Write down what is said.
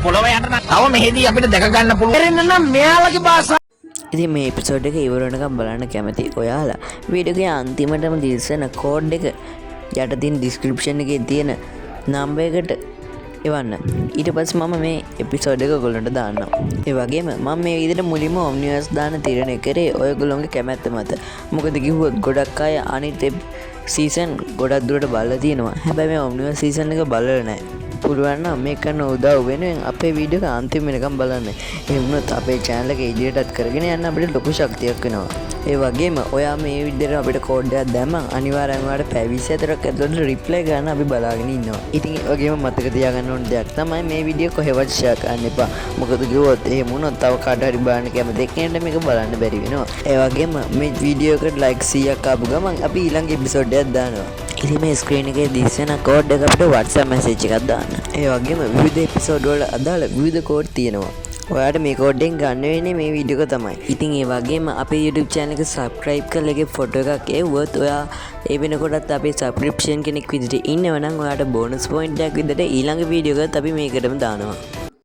පොළොව යට තව මෙහෙදී අපිට දැක ගන්න පුළුවන් නම් මෙයාලගේ භාෂාව. ඉතින් මේ එපිසෝඩ් එක ඉවර වෙනකම් බලන්න කැමති ඔයාලා වීඩියෝ එකේ අන්තිමටම දිස්සන කෝඩ් එක යට තියෙන ඩිස්ක්‍රිප්ෂන් එකේ තියෙන නම්බර් එකට එවන්න. ඊට පස්සේ මම මේ එපිසෝඩ් එක ඔයගොල්ලන්ට දාන්නම්. ඒ වගේම මම මේ විදිහට මුලින්ම ඔම්නිවර්ස් දාන තීරණය කරේ ඔයගොල්ලෝගේ කැමැත්ත මත. මොකද කිව්වොත් ගොඩක් අය අනිත් සීසන් ගොඩක් දුරට බලලා තියෙනවා. හැබැයි මේ ඔම්නිවර්ස් සීසන් එක බලලා නැහැ. පුළුවන් නම් මේ කරන උදව් වෙනුවෙන් අපේ වීඩියෝ එක අන්තිම වෙනකම් බලන්න. එහෙම වුණොත් අපේ channel එක ඉදිරියටත් කරගෙන යන්න අපිට ලොකු ශක්තියක් වෙනවා. ඒ වගේම ඔයා මේ විදිහට අපිට කෝඩ් එකක් දැම්මම අනිවාර්යයෙන්ම ඔයාලට පැය 24ක් ඇතුළත රිප්ලයි ගන්න අපි බලාගෙන ඉන්නවා. ඉතින් ඒ වගේම මතක තියාගන්න ඕන දෙයක් තමයි මේ වීඩියෝ කොහෙවත් ෂෙයා කරන්න එපා. මොකද කිව්වොත් එහෙම වුණොත් තව කාට හරි බලන්න කැමති කෙනෙක්ට මේක බලන්න බැරි වෙනවා. ඒ වගේම මේ වීඩියෝ එකට ලයික් 100ක් ආපු ගමන් අපි ඊළඟ එපිසෝඩ් එකක් දානවා. ඉතින් මේ ස්ක්‍රීන් එකේ දිස්සන කෝඩ් එක අපිට WhatsApp මැසේජ් එකක් දාන්න. ඒ වගේම විවිධ එපිසෝඩ් වල අදාළ විවිධ කෝඩ් තියෙනවා. ඔයාට මේ කෝඩ් එක ගන්න වෙන්නේ මේ වීඩියෝ එක තමයි. ඉතින් ඒ වගේම අපේ YouTube channel එක subscribe කරලා ඒකේ ෆොටෝ එකක් එවුවොත් ඔයා ඒ වෙනකොටත් අපේ subscription කෙනෙක් විදිහට ඉන්නව නම් ඔයාට bonus point එකක් විදිහට ඊළඟ වීඩියෝ එකත් අපි මේකටම දානවා.